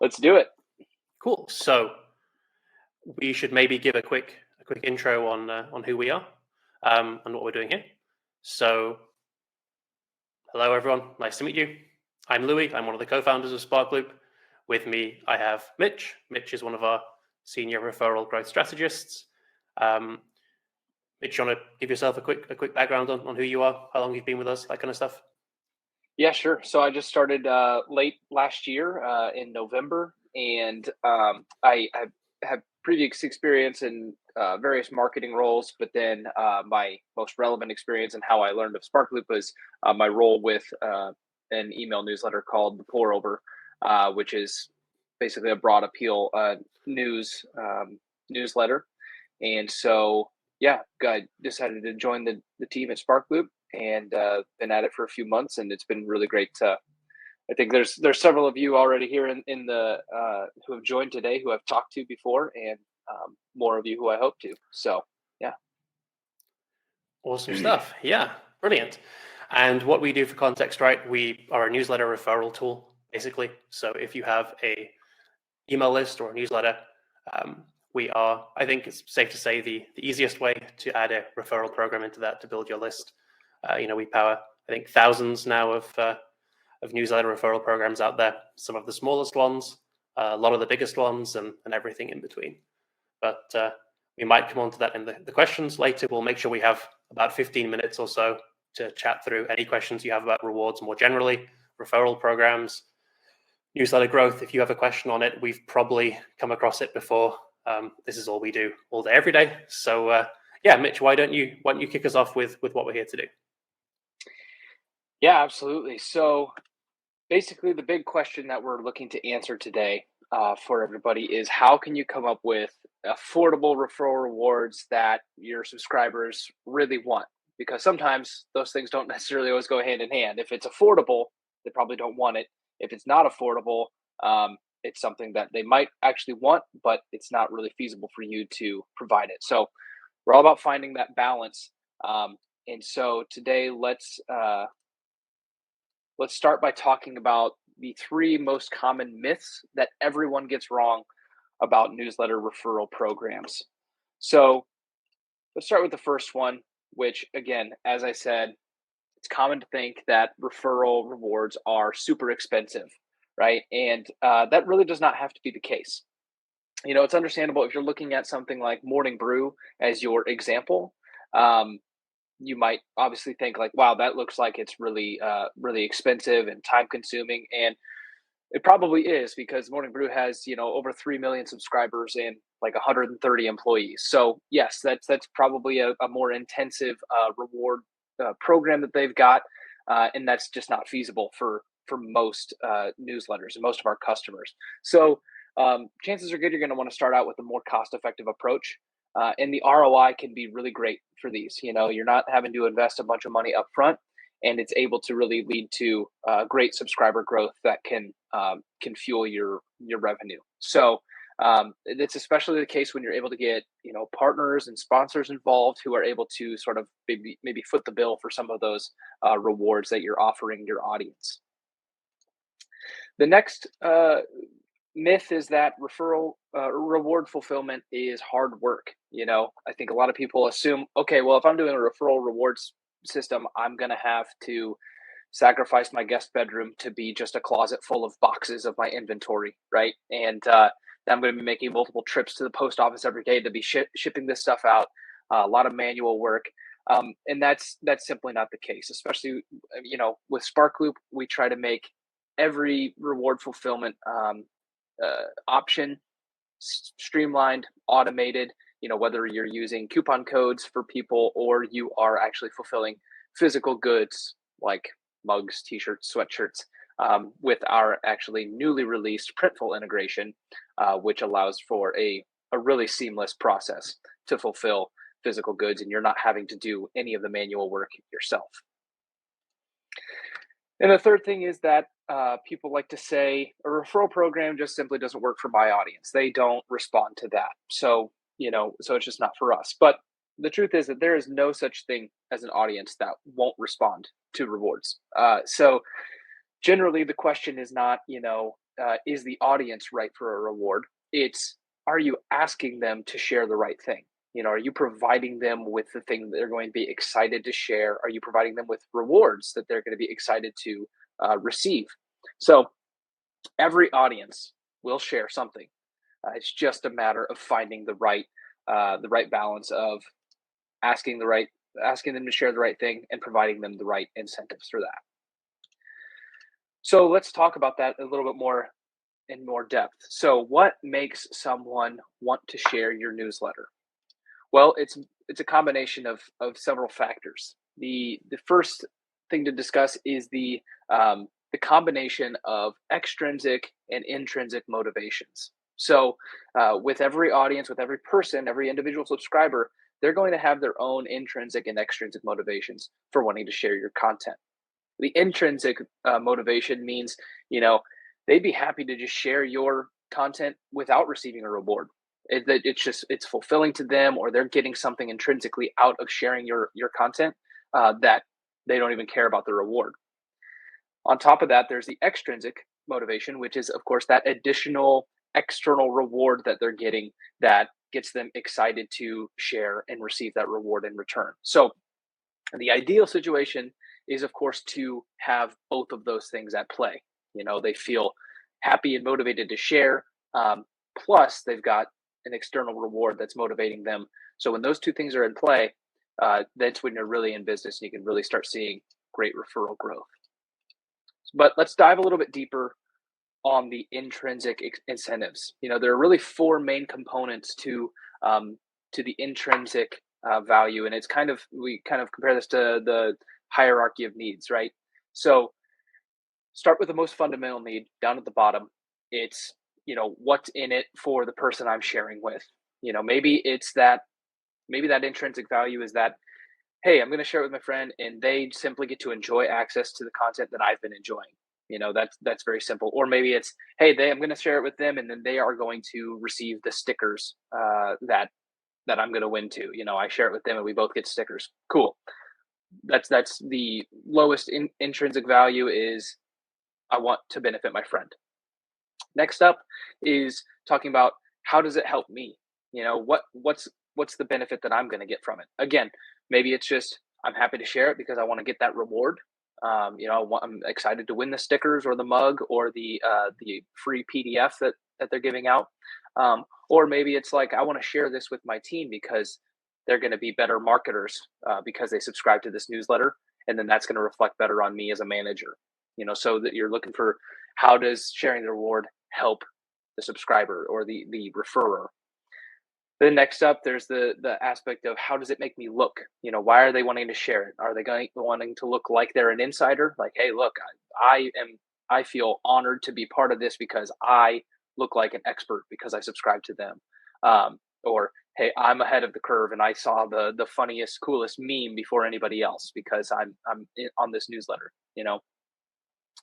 Let's do it. Cool. So we should maybe give a quick intro on who we are and what we're doing here. So, hello everyone. Nice to meet you. I'm Louis. I'm one of the co-founders of SparkLoop. With me, I have Mitch. Mitch is one of our senior referral growth strategists. Mitch, you want to give yourself a quick background on who you are, how long you've been with us, that kind of stuff? Yeah, sure. So I just started late last year in November, and I have previous experience in various marketing roles, but then my most relevant experience and how I learned of SparkLoop was my role with an email newsletter called The Pour Over, which is basically a broad appeal newsletter. And so, yeah, I decided to join the team at SparkLoop, and been at it for a few months, and it's been really great to. I think there's several of you already here in the who have joined today who I've talked to before, and more of you who I hope to. So, yeah. Awesome stuff. Yeah, brilliant. And what we do for context, right? We are a newsletter referral tool, basically. So if you have a email list or a newsletter, we are, I think it's safe to say, the easiest way to add a referral program into that to build your list. We power, I think, thousands now of newsletter referral programs out there. Some of the smallest ones, a lot of the biggest ones, and everything in between. But we might come on to that in the questions later. We'll make sure we have about 15 minutes or so to chat through any questions you have about rewards more generally, referral programs, newsletter growth. If you have a question on it, we've probably come across it before. This is all we do all day, every day. So yeah, Mitch, why don't you kick us off with what we're here to do? Yeah, absolutely. So basically, the big question that we're looking to answer today for everybody is how can you come up with affordable referral rewards that your subscribers really want? Because sometimes those things don't necessarily always go hand in hand. If it's affordable, they probably don't want it. If it's not affordable, it's something that they might actually want, but it's not really feasible for you to provide it. So we're all about finding that balance. And so today, let's start by talking about the 3 most common myths that everyone gets wrong about newsletter referral programs. So let's start with the first one, which, again, as I said, it's common to think that referral rewards are super expensive, right? And that really does not have to be the case. It's understandable if you're looking at something like Morning Brew as your example. You might obviously think like, wow, that looks like it's really, really expensive and time consuming. And it probably is because Morning Brew has, over 3 million subscribers and like 130 employees. So yes, that's probably a more intensive reward program that they've got. And that's just not feasible for most newsletters and most of our customers. So chances are good you're going to want to start out with a more cost-effective approach. And the ROI can be really great for these. You're not having to invest a bunch of money up front, and it's able to really lead to great subscriber growth that can fuel your revenue. So it's especially the case when you're able to get partners and sponsors involved who are able to sort of maybe foot the bill for some of those rewards that you're offering your audience. The next myth is that referral reward fulfillment is hard work. I think a lot of people assume, okay, well, if I'm doing a referral rewards system, I'm going to have to sacrifice my guest bedroom to be just a closet full of boxes of my inventory, right? And I'm going to be making multiple trips to the post office every day to be shipping this stuff out. A lot of manual work. And that's simply not the case, especially, with SparkLoop, we try to make every reward fulfillment option streamlined, automated, whether you're using coupon codes for people or you are actually fulfilling physical goods like mugs, t-shirts, sweatshirts, with our actually newly released Printful integration, which allows for a really seamless process to fulfill physical goods, and you're not having to do any of the manual work yourself. And the third thing is that people like to say a referral program just simply doesn't work for my audience. They don't respond to that. So, so it's just not for us. But the truth is that there is no such thing as an audience that won't respond to rewards. So generally the question is not, is the audience right for a reward? It's, are you asking them to share the right thing? Are you providing them with the thing that they're going to be excited to share? Are you providing them with rewards that they're going to be excited to receive? So every audience will share something. It's just a matter of finding the right balance of asking them to share the right thing and providing them the right incentives for that. So let's talk about that a little bit more in more depth. So what makes someone want to share your newsletter? Well, it's a combination of several factors. The first thing to discuss is the combination of extrinsic and intrinsic motivations. So with every audience, with every person, every individual subscriber, they're going to have their own intrinsic and extrinsic motivations for wanting to share your content. The intrinsic motivation means, they'd be happy to just share your content without receiving a reward. It's fulfilling to them, or they're getting something intrinsically out of sharing your content that they don't even care about the reward. On top of that, there's the extrinsic motivation, which is, of course, that additional external reward that they're getting that gets them excited to share and receive that reward in return. So the ideal situation is, of course, to have both of those things at play. They feel happy and motivated to share, plus they've got an external reward that's motivating them. So when those two things are in play, that's when you're really in business and you can really start seeing great referral growth. But let's dive a little bit deeper on the intrinsic incentives. There are really four main components to the intrinsic value, and we kind of compare this to the hierarchy of needs, right? So start with the most fundamental need down at the bottom. It's what's in it for the person I'm sharing with. Maybe that intrinsic value is that, hey, I'm going to share it with my friend and they simply get to enjoy access to the content that I've been enjoying. That's very simple. Or maybe it's, hey, I'm going to share it with them and then they are going to receive the stickers that I'm going to win too. I share it with them and we both get stickers. Cool. That's the lowest intrinsic value, is I want to benefit my friend. Next up is talking about, how does it help me? What's the benefit that I'm going to get from it? Again, maybe it's just, I'm happy to share it because I want to get that reward. I'm excited to win the stickers or the mug or the free PDF that they're giving out. Or maybe it's like, I want to share this with my team because they're going to be better marketers because they subscribe to this newsletter, and then that's going to reflect better on me as a manager. So that you're looking for, how does sharing the reward help the subscriber or the referrer? Then next up, there's the aspect of, how does it make me look? Why are they wanting to share it? Are they wanting to look like they're an insider? Like, hey, look, I feel honored to be part of this because I look like an expert because I subscribe to them. Or, hey, I'm ahead of the curve and I saw the funniest, coolest meme before anybody else because I'm on this newsletter.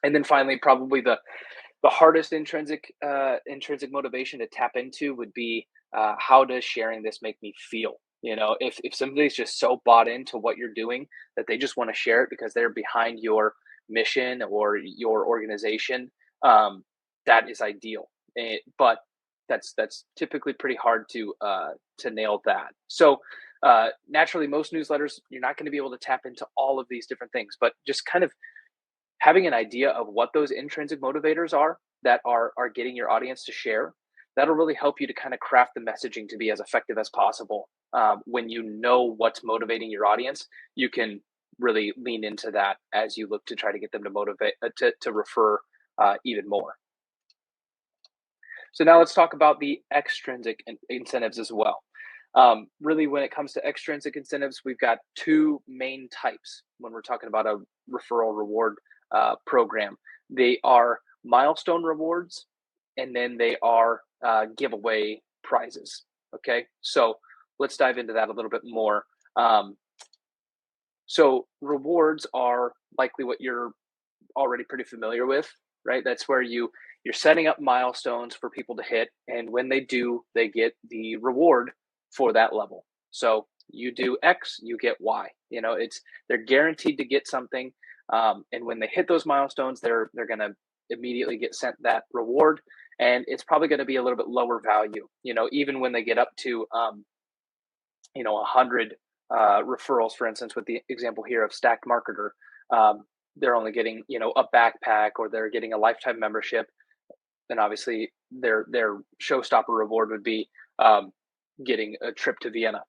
And then finally, probably the hardest intrinsic motivation to tap into would be, how does sharing this make me feel? If somebody's just so bought into what you're doing that they just want to share it because they're behind your mission or your organization, that is ideal. But that's typically pretty hard to nail that. So naturally, most newsletters, you're not going to be able to tap into all of these different things, but just kind of having an idea of what those intrinsic motivators are that are getting your audience to share, that'll really help you to kind of craft the messaging to be as effective as possible. When you know what's motivating your audience, you can really lean into that as you look to try to get them to motivate to refer even more. So now let's talk about the extrinsic incentives as well. Really, when it comes to extrinsic incentives, we've got two main types when we're talking about a referral reward program. They are milestone rewards, and then they are giveaway prizes. Okay, so let's dive into that a little bit more. So rewards are likely what you're already pretty familiar with, right? That's where you're setting up milestones for people to hit, and when they do, they get the reward for that level. So you do X, you get Y. They're guaranteed to get something, and when they hit those milestones, they're gonna immediately get sent that reward, and it's probably going to be a little bit lower value. Even when they get up to 100 referrals, for instance, with the example here of Stacked Marketer, they're only getting a backpack, or they're getting a lifetime membership. Then obviously their showstopper reward would be getting a trip to Vienna.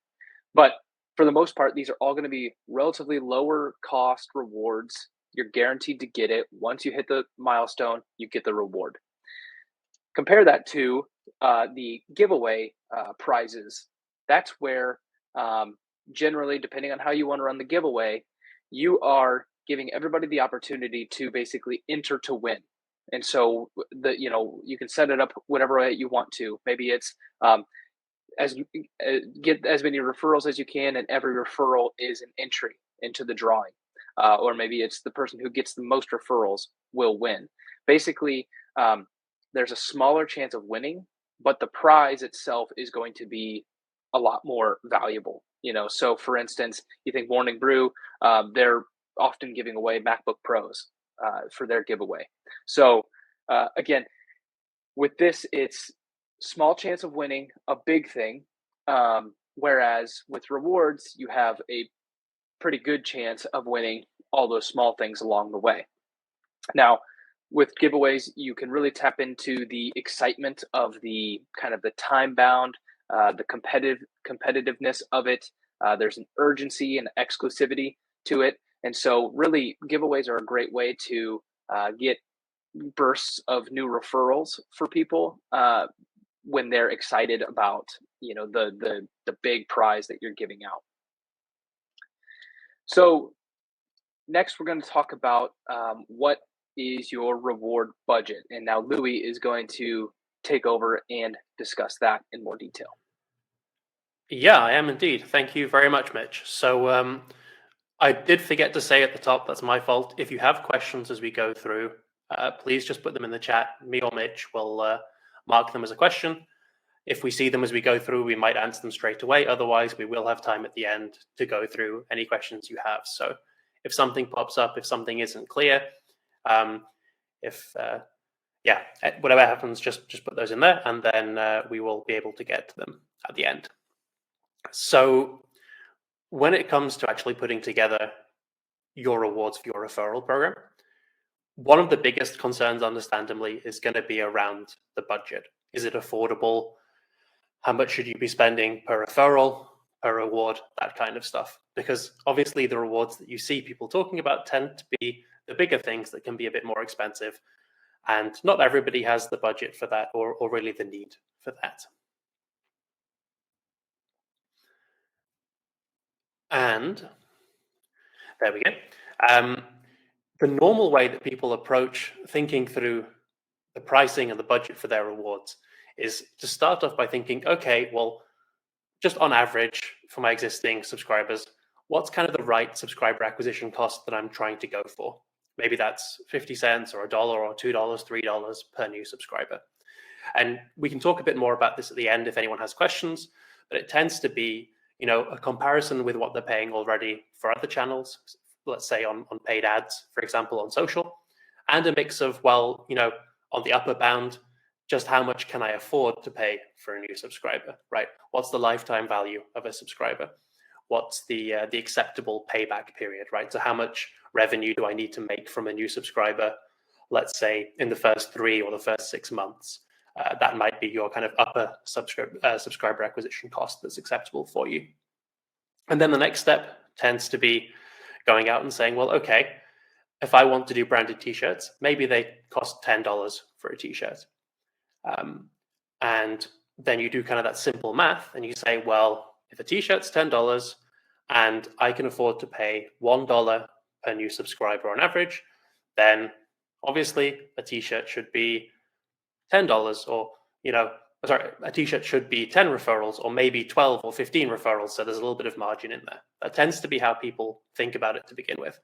But for the most part, these are all going to be relatively lower cost rewards. You're guaranteed to get it. Once you hit the milestone, you get the reward. Compare that to the giveaway prizes. That's where generally, depending on how you want to run the giveaway, you are giving everybody the opportunity to basically enter to win. And so you can set it up whatever way you want to. Maybe it's get as many referrals as you can, and every referral is an entry into the drawing. Or maybe it's the person who gets the most referrals will win. Basically, there's a smaller chance of winning, but the prize itself is going to be a lot more valuable. So for instance, you think Morning Brew, they're often giving away MacBook Pros for their giveaway. So again, with this, it's small chance of winning, a big thing. Whereas with rewards, you have a pretty good chance of winning all those small things along the way. Now, with giveaways, you can really tap into the excitement of the kind of the time bound, the competitiveness of it. There's an urgency and exclusivity to it. And so really giveaways are a great way to get bursts of new referrals for people when they're excited about the big prize that you're giving out. So next we're going to talk about what is your reward budget, and now Louis is going to take over and discuss that in more detail. Yeah, I am indeed. Thank you very much, Mitch. So I did forget to say at the top, that's my fault. If you have questions as we go through, please just put them in the chat. Me or Mitch will mark them as a question. If we see them as we go through, we might answer them straight away. Otherwise, we will have time at the end to go through any questions you have. So if something pops up, if something isn't clear, whatever happens, just put those in there, and then we will be able to get to them at the end. So when it comes to actually putting together your rewards for your referral program, one of the biggest concerns, understandably, is going to be around the budget. Is it affordable? How much should you be spending per referral, per reward, that kind of stuff? Because obviously the rewards that you see people talking about tend to be the bigger things that can be a bit more expensive. And not everybody has the budget for that, or really the need for that. And there we go. The normal way that people approach thinking through the pricing and the budget for their rewards is to start off by thinking, okay, well, just on average for my existing subscribers, what's kind of the right subscriber acquisition cost that I'm trying to go for? Maybe that's 50 cents or $1 or $2, $3 per new subscriber. And we can talk a bit more about this at the end if anyone has questions, but it tends to be, a comparison with what they're paying already for other channels, let's say on paid ads, for example, on social, and a mix of, on the upper bound, just how much can I afford to pay for a new subscriber, right? What's the lifetime value of a subscriber? What's the acceptable payback period, right? So how much revenue do I need to make from a new subscriber, let's say in the first 3 or the first 6 months? That might be your kind of upper subscriber acquisition cost that's acceptable for you. And then the next step tends to be going out and saying, well, okay, if I want to do branded t-shirts, maybe they cost $10 for a t-shirt. And then you do kind of that simple math and you say, well, if a t-shirt's $10 and I can afford to pay $1 per new subscriber on average, then obviously a t-shirt should be $10 or, a t-shirt should be 10 referrals or maybe 12 or 15 referrals. So there's a little bit of margin in there. That tends to be how people think about it to begin with.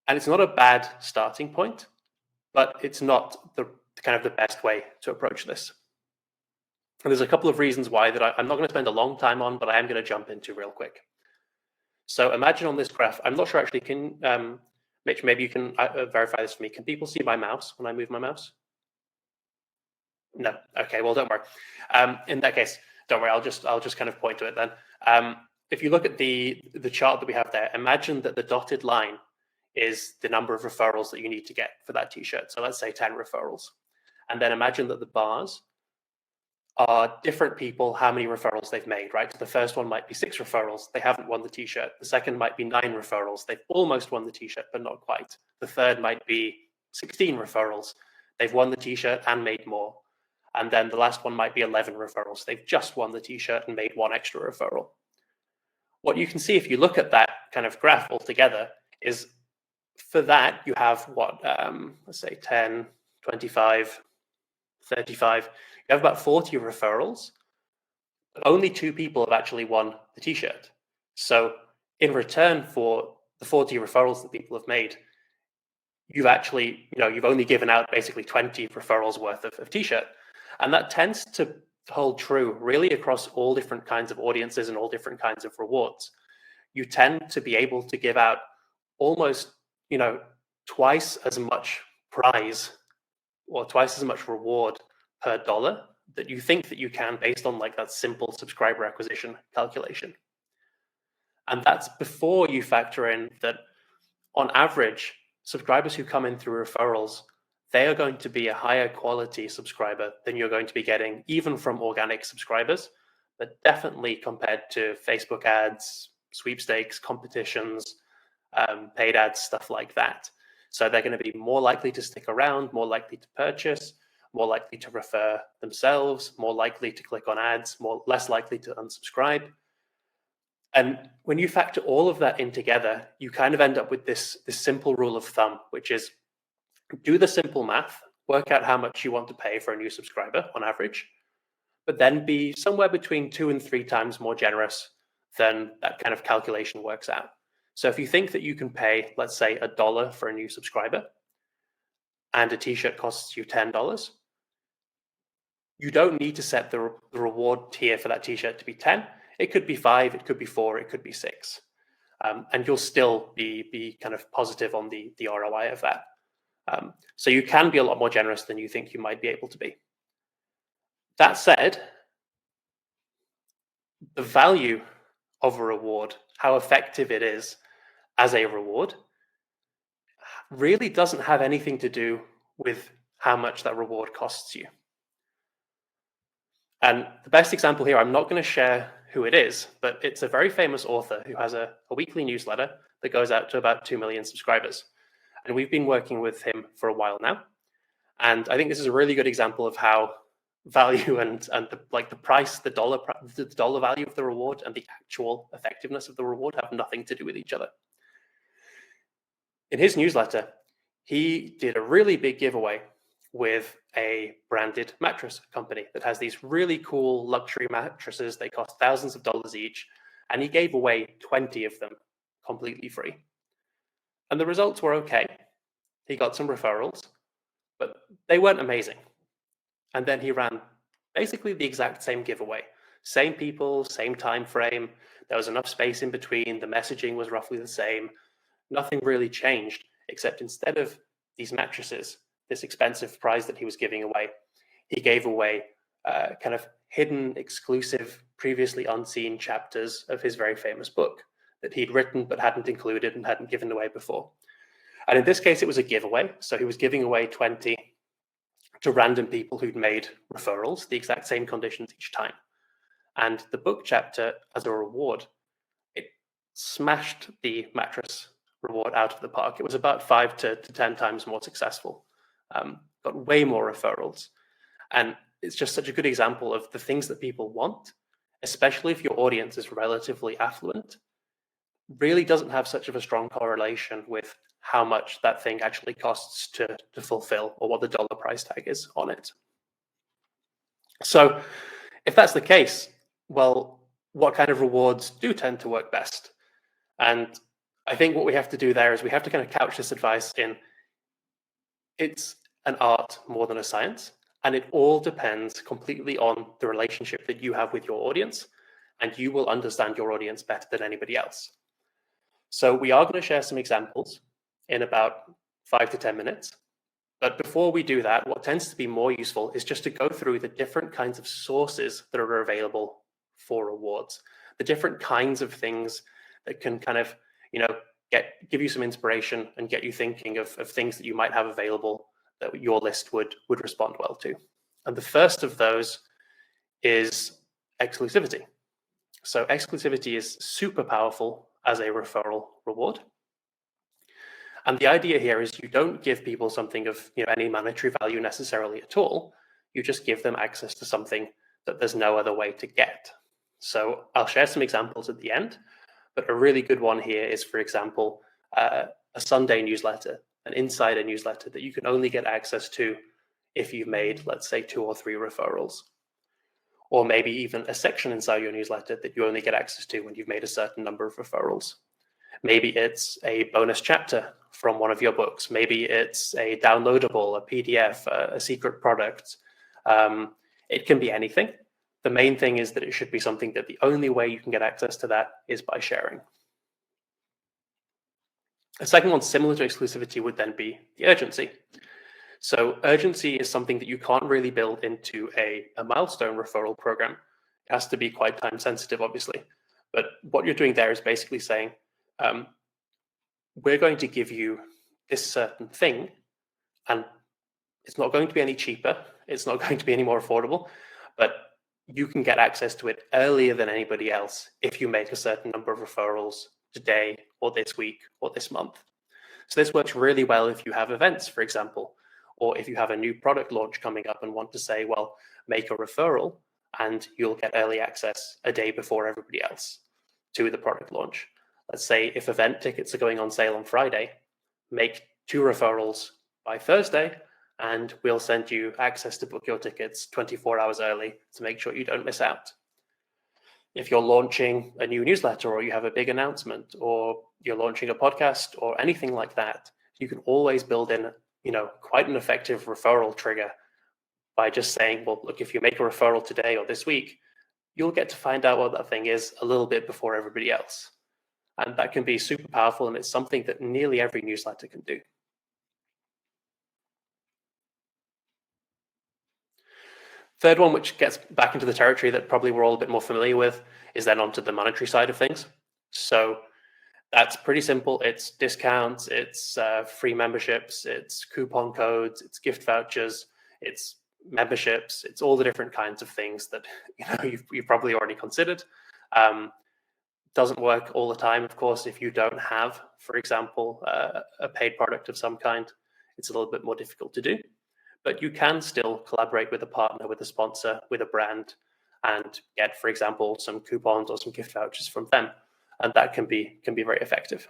And it's not a bad starting point, but it's not the kind of the best way to approach this. And there's a couple of reasons why that I'm not going to spend a long time on, but I am going to jump into real quick. So imagine on this graph, I'm not sure actually, can Mitch, maybe you can verify this for me. Can people see my mouse when I move my mouse? No. Okay. Well, don't worry. In that case, don't worry. I'll just kind of point to it then. If you look at the chart that we have there, imagine that the dotted line is the number of referrals that you need to get for that t-shirt. So let's say 10 referrals. And then imagine that the bars are different people, how many referrals they've made, right? So the first one might be 6 referrals. They haven't won the t-shirt. The second might be 9 referrals. They've almost won the t-shirt, but not quite. The third might be 16 referrals. They've won the t-shirt and made more. And then the last one might be 11 referrals. They've just won the t-shirt and made 1 extra referral. What you can see if you look at that kind of graph altogether is for that, you have what, let's say 10, 25, 35. You have about 40 referrals, but only 2 people have actually won the t-shirt. So in return for the 40 referrals that people have made, you've actually, you've only given out basically 20 referrals worth of t-shirt. And that tends to hold true really across all different kinds of audiences and all different kinds of rewards. You tend to be able to give out almost, twice as much prize or twice as much reward per dollar that you think that you can based on like that simple subscriber acquisition calculation. And that's before you factor in that on average, subscribers who come in through referrals, they are going to be a higher quality subscriber than you're going to be getting even from organic subscribers, but definitely compared to Facebook ads, sweepstakes, competitions, paid ads, stuff like that. So they're going to be more likely to stick around, more likely to purchase, more likely to refer themselves, more likely to click on ads, less likely to unsubscribe. And when you factor all of that in together, you kind of end up with this simple rule of thumb, which is do the simple math, work out how much you want to pay for a new subscriber on average, but then be somewhere between 2 and 3 times more generous than that kind of calculation works out. So if you think that you can pay, let's say, $1 for a new subscriber and a t-shirt costs you $10, you don't need to set the reward tier for that t-shirt to be 10. It could be 5, it could be 4, it could be 6. And you'll still be kind of positive on the ROI of that. So you can be a lot more generous than you think you might be able to be. That said, the value of a reward, how effective it is as a reward, really doesn't have anything to do with how much that reward costs you. And the best example here, I'm not going to share who it is, but it's a very famous author who has a weekly newsletter that goes out to about 2 million subscribers. And we've been working with him for a while now. And I think this is a really good example of how value and the price, the dollar value of the reward and the actual effectiveness of the reward have nothing to do with each other. In his newsletter, he did a really big giveaway with a branded mattress company that has these really cool luxury mattresses. They cost thousands of dollars each. And he gave away 20 of them completely free. And the results were okay. He got some referrals, but they weren't amazing. And then he ran basically the exact same giveaway. Same people, same time frame. There was enough space in between. The messaging was roughly the same. Nothing really changed, except instead of these mattresses, this expensive prize that he was giving away, he gave away kind of hidden, exclusive, previously unseen chapters of his very famous book that he'd written but hadn't included and hadn't given away before. And in this case, it was a giveaway. So he was giving away 20 to random people who'd made referrals, the exact same conditions each time. And the book chapter, as a reward, it smashed the mattress reward out of the park. It was about 5 to 10 times more successful. Got way more referrals. And it's just such a good example of the things that people want, especially if your audience is relatively affluent, really doesn't have such of a strong correlation with how much that thing actually costs to fulfill or what the dollar price tag is on it. So if that's the case, well, what kind of rewards do tend to work best? And I think what we have to do there is we have to kind of couch this advice in it's an art more than a science, and it all depends completely on the relationship that you have with your audience, and you will understand your audience better than anybody else. So we are going to share some examples in about 5 to 10 minutes. But before we do that, what tends to be more useful is just to go through the different kinds of sources that are available for rewards, the different kinds of things that can kind of, give you some inspiration and get you thinking of things that you might have available that your list would respond well to. And the first of those is exclusivity. So exclusivity is super powerful as a referral reward. And the idea here is you don't give people something of any monetary value necessarily at all. You just give them access to something that there's no other way to get. So I'll share some examples at the end, but a really good one here is, for example, a Sunday newsletter, an insider newsletter that you can only get access to if you've made, let's say, 2 or 3 referrals. Or maybe even a section inside your newsletter that you only get access to when you've made a certain number of referrals. Maybe it's a bonus chapter from one of your books. Maybe it's a downloadable, a PDF, a secret product. It can be anything. The main thing is that it should be something that the only way you can get access to that is by sharing. A second one similar to exclusivity would then be the urgency. So urgency is something that you can't really build into a milestone referral program. It has to be quite time sensitive, obviously. But what you're doing there is basically saying, we're going to give you this certain thing, and it's not going to be any cheaper. It's not going to be any more affordable, but you can get access to it earlier than anybody else if you make a certain number of referrals today or this week or this month. So this works really well if you have events, for example, or if you have a new product launch coming up and want to say, well, make a referral and you'll get early access a day before everybody else to the product launch. Let's say if event tickets are going on sale on Friday, make 2 referrals by Thursday, and we'll send you access to book your tickets 24 hours early to make sure you don't miss out. If you're launching a new newsletter, or you have a big announcement, or you're launching a podcast or anything like that, you can always build in, quite an effective referral trigger by just saying, well, look, if you make a referral today or this week, you'll get to find out what that thing is a little bit before everybody else. And that can be super powerful, and it's something that nearly every newsletter can do. Third one, which gets back into the territory that probably we're all a bit more familiar with, is then onto the monetary side of things. So that's pretty simple. It's discounts, it's free memberships, it's coupon codes, it's gift vouchers, it's memberships, it's all the different kinds of things that you've probably already considered. Doesn't work all the time, of course, if you don't have, for example, a paid product of some kind. It's a little bit more difficult to do, but you can still collaborate with a partner, with a sponsor, with a brand, and get, for example, some coupons or some gift vouchers from them, and that can be very effective.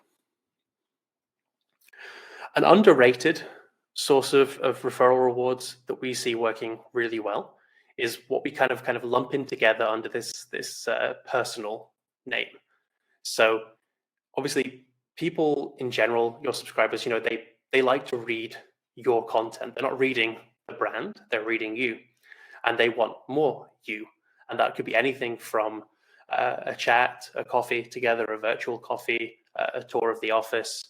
An underrated source of referral rewards that we see working really well is what we kind of lump in together under this personal name. So obviously people in general, your subscribers, they like to read your content. They're not reading the brand, they're reading you, and they want more you. And that could be anything from a chat, a coffee together, a virtual coffee, a tour of the office,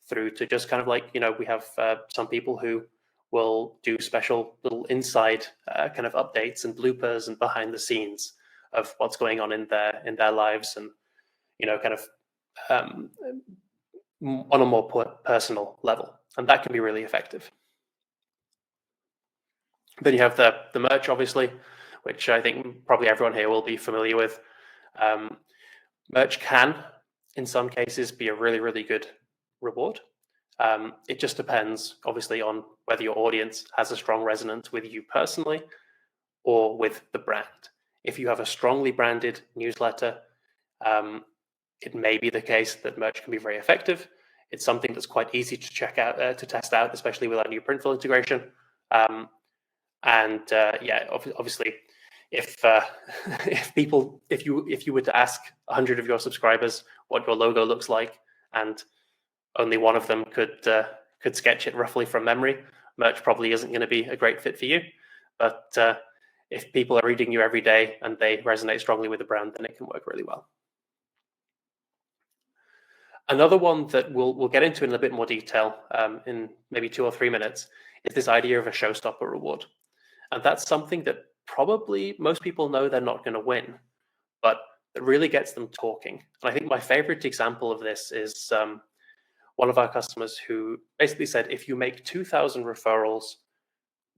through to just kind of like, we have some people who will do special little inside kind of updates and bloopers and behind the scenes of what's going on in their lives, and kind of on a more personal level, and that can be really effective. Then you have the merch, obviously, which I think probably everyone here will be familiar with. Merch can, in some cases, be a really, really good reward. It just depends, obviously, on whether your audience has a strong resonance with you personally or with the brand. If you have a strongly branded newsletter, it may be the case that merch can be very effective. It's something that's quite easy to check out, to test out, especially with our new Printful integration. Obviously, if you were to ask 100 of your subscribers what your logo looks like, and only one of them could sketch it roughly from memory, merch probably isn't going to be a great fit for you. But if people are reading you every day and they resonate strongly with the brand, then it can work really well. Another one that we'll get into in a bit more detail in maybe 2 or 3 minutes is this idea of a showstopper reward. And that's something that probably most people know they're not going to win, but it really gets them talking. And I think my favorite example of this is one of our customers who basically said, if you make 2,000 referrals,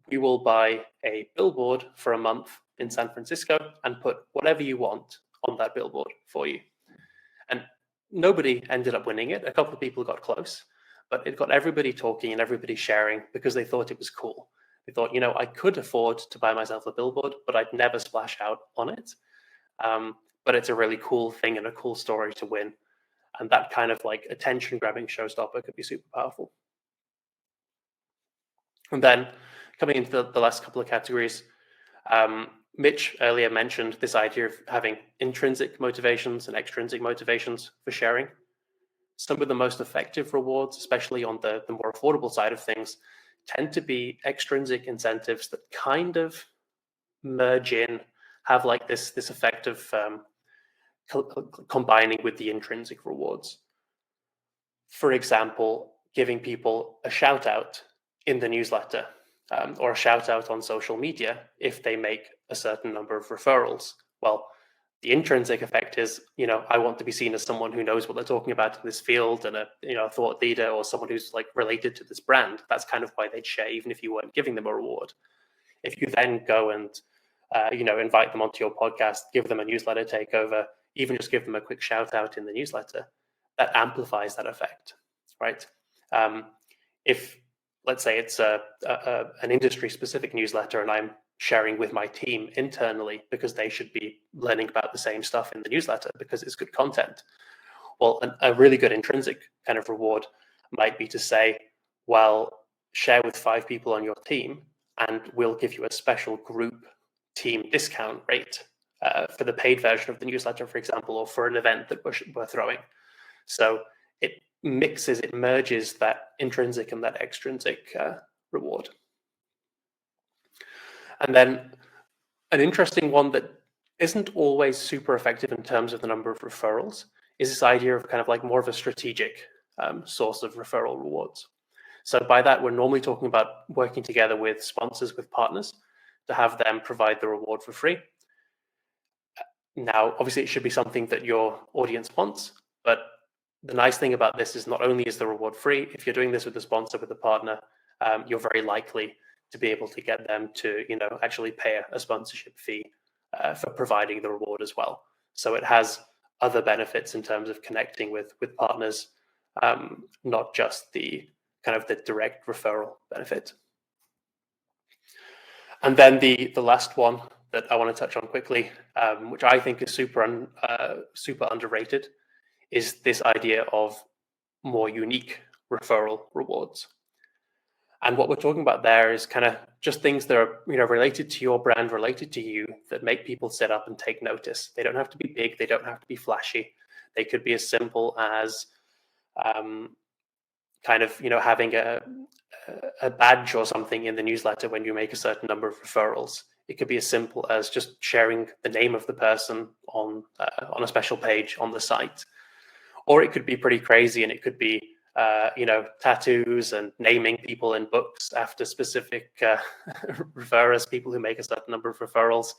we will buy a billboard for a month in San Francisco and put whatever you want on that billboard for you. And nobody ended up winning it. A couple of people got close, but it got everybody talking and everybody sharing because they thought it was cool. They thought, I could afford to buy myself a billboard, but I'd never splash out on it. But it's a really cool thing and a cool story to win. And that kind of like attention grabbing showstopper could be super powerful. And then coming into the last couple of categories, Mitch earlier mentioned this idea of having intrinsic motivations and extrinsic motivations for sharing. Some of the most effective rewards, especially on the more affordable side of things, tend to be extrinsic incentives that kind of merge in, have like this effect of combining with the intrinsic rewards. For example, giving people a shout out in the newsletter or a shout out on social media if they make a certain number of referrals. Well, the intrinsic effect is, I want to be seen as someone who knows what they're talking about in this field and a thought leader or someone who's like related to this brand. That's kind of why they'd share, even if you weren't giving them a reward. If you then go and, invite them onto your podcast, give them a newsletter takeover, even just give them a quick shout out in the newsletter, that amplifies that effect, right? If, let's say it's an industry specific newsletter and I'm sharing with my team internally because they should be learning about the same stuff in the newsletter because it's good content. Well, a really good intrinsic kind of reward might be to say, well, share with 5 people on your team and we'll give you a special group team discount rate for the paid version of the newsletter, for example, or for an event that we're throwing. So it merges that intrinsic and that extrinsic reward. And then an interesting one that isn't always super effective in terms of the number of referrals is this idea of kind of like more of a strategic source of referral rewards. So by that, we're normally talking about working together with sponsors, with partners, to have them provide the reward for free. Now, obviously, it should be something that your audience wants, but the nice thing about this is not only is the reward free, if you're doing this with a sponsor, with a partner, you're very likely to be able to get them to, actually pay a sponsorship fee for providing the reward as well. So it has other benefits in terms of connecting with partners, not just the kind of the direct referral benefit. And then the last one that I want to touch on quickly, which I think is super underrated, is this idea of more unique referral rewards. And what we're talking about there is kind of just things that are, related to your brand, related to you, that make people sit up and take notice. They don't have to be big. They don't have to be flashy. They could be as simple as having a badge or something in the newsletter when you make a certain number of referrals. It could be as simple as just sharing the name of the person on a special page on the site. Or it could be pretty crazy, and it could be tattoos and naming people in books after specific referrers, people who make a certain number of referrals.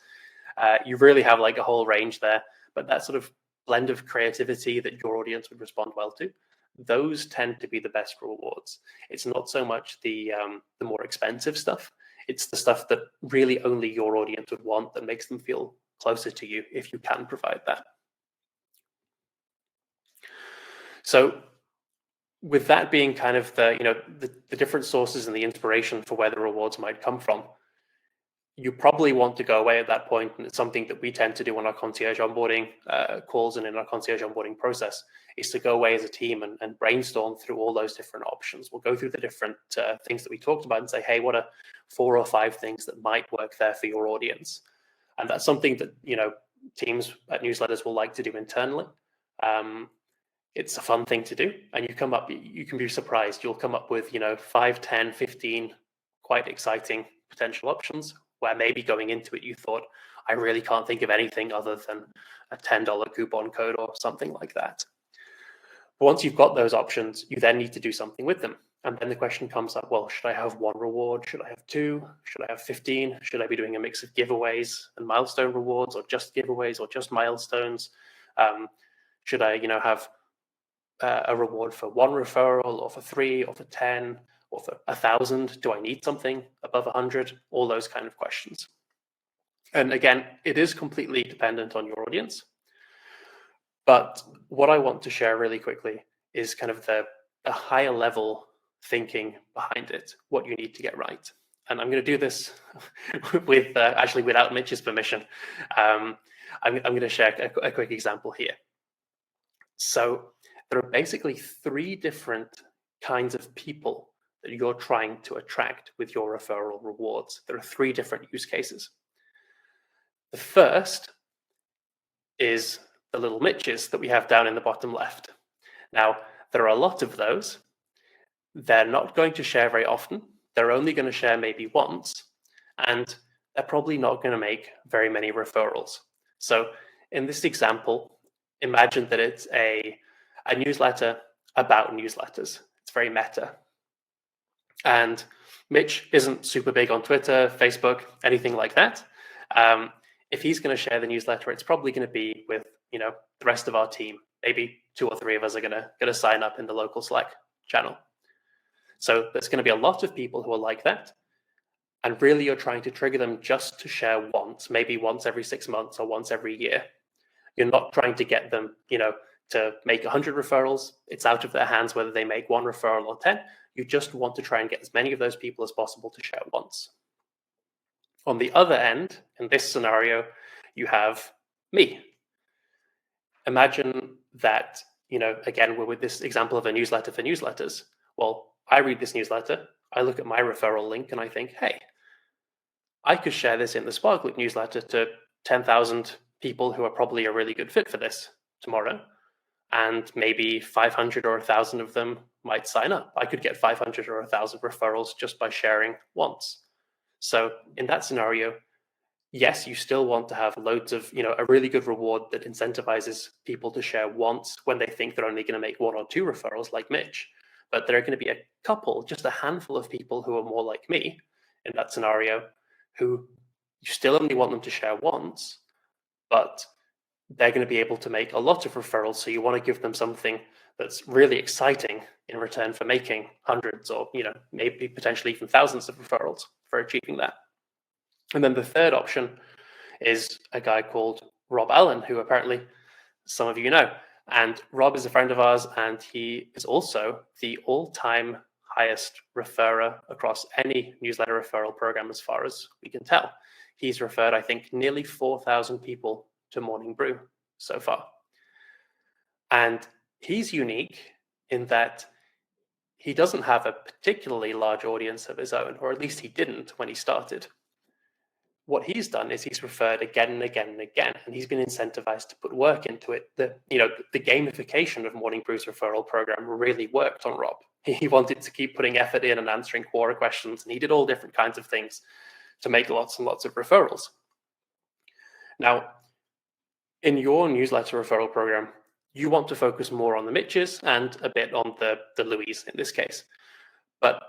You really have like a whole range there, but that sort of blend of creativity that your audience would respond well to, those tend to be the best rewards. It's not so much the more expensive stuff. It's the stuff that really only your audience would want, that makes them feel closer to you if you can provide that. So with that being kind of the different sources and the inspiration for where the rewards might come from, you probably want to go away at that point, and it's something that we tend to do on our concierge onboarding calls and in our concierge onboarding process, is to go away as a team and brainstorm through all those different options. We'll go through the different things that we talked about and say, hey, what are 4 or 5 things that might work there for your audience? And that's something that teams at newsletters will like to do internally. It's a fun thing to do, and you can be surprised. You'll come up with 5, 10, 15 quite exciting potential options, where maybe going into it you thought, I really can't think of anything other than a $10 coupon code or something like that. But once you've got those options, you then need to do something with them. And then the question comes up, well, should I have one reward? Should I have two? Should I have 15? Should I be doing a mix of giveaways and milestone rewards, or just giveaways, or just milestones? Should I, have a reward for one referral, or for 3, or for 10, or for 1,000? Do I need something above 100? All those kind of questions. And again, it is completely dependent on your audience. But what I want to share really quickly is kind of the higher level thinking behind it, what you need to get right. And I'm going to do this with actually without Mitch's permission. I'm going to share a quick example here. So there are basically 3 different kinds of people that you're trying to attract with your referral rewards. There are 3 different use cases. The first is the little Mitches that we have down in the bottom left. Now, there are a lot of those. They're not going to share very often. They're only going to share maybe once, and they're probably not going to make very many referrals. So in this example, imagine that it's a newsletter about newsletters. It's very meta. And Mitch isn't super big on Twitter, Facebook, anything like that. If he's going to share the newsletter, it's probably going to be with the rest of our team. Maybe 2 or 3 of us are going to sign up in the local Slack channel. So there's going to be a lot of people who are like that. And really, you're trying to trigger them just to share once, maybe once every 6 months or once every year. You're not trying to get them, to make 100 referrals. It's out of their hands whether they make 1 referral or 10. You just want to try and get as many of those people as possible to share once. On the other end, in this scenario, you have me. Imagine that, again, we're with this example of a newsletter for newsletters. Well, I read this newsletter, I look at my referral link, and I think, hey, I could share this in the SparkLoop newsletter to 10,000 people who are probably a really good fit for this tomorrow. And maybe 500 or 1,000 of them might sign up. I could get 500 or 1,000 referrals just by sharing once. So in that scenario, yes, you still want to have loads of, a really good reward that incentivizes people to share once when they think they're only going to make 1 or 2 referrals like Mitch. But there are going to be a couple, just a handful of people who are more like me in that scenario, who you still only want them to share once, but they're going to be able to make a lot of referrals. So you want to give them something that's really exciting in return for making hundreds or, maybe potentially even thousands of referrals for achieving that. And then the third option is a guy called Rob Allen, who apparently some of you know. And Rob is a friend of ours, and he is also the all-time highest referrer across any newsletter referral program as far as we can tell. He's referred, I think, nearly 4,000 people to Morning Brew so far. And he's unique in that he doesn't have a particularly large audience of his own, or at least he didn't when he started. What he's done is he's referred again and again and again, and he's been incentivized to put work into it. The gamification of Morning Brew's referral program really worked on Rob. He wanted to keep putting effort in and answering Quora questions, and he did all different kinds of things to make lots and lots of referrals. Now, in your newsletter referral program, you want to focus more on the Mitches and a bit on the Louis in this case. But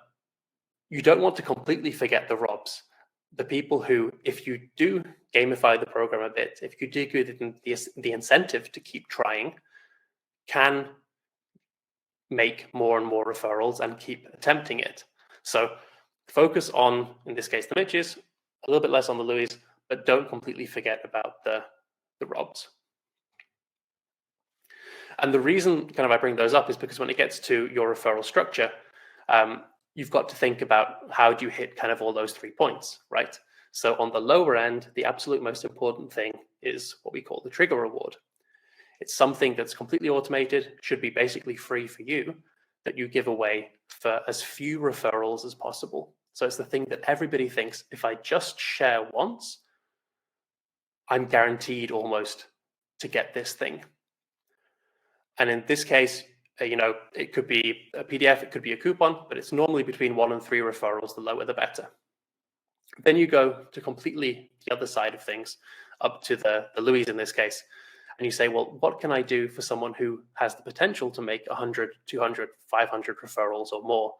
you don't want to completely forget the Robs. The people who, if you do gamify the program a bit, if you do give them the incentive to keep trying, can make more and more referrals and keep attempting it. So focus on, in this case, the Mitches, a little bit less on the Louis, but don't completely forget about the Robs. And the reason kind of I bring those up is because when it gets to your referral structure, you've got to think about how do you hit kind of all those 3 points, right? So on the lower end, the absolute most important thing is what we call the trigger reward. It's something that's completely automated, should be basically free for you, that you give away for as few referrals as possible. So it's the thing that everybody thinks, if I just share once, I'm guaranteed almost to get this thing. And in this case, it could be a PDF, it could be a coupon, but it's normally between 1 and 3 referrals, the lower the better. Then you go to completely the other side of things, up to the Louis in this case, and you say, well, what can I do for someone who has the potential to make 100, 200, 500 referrals or more,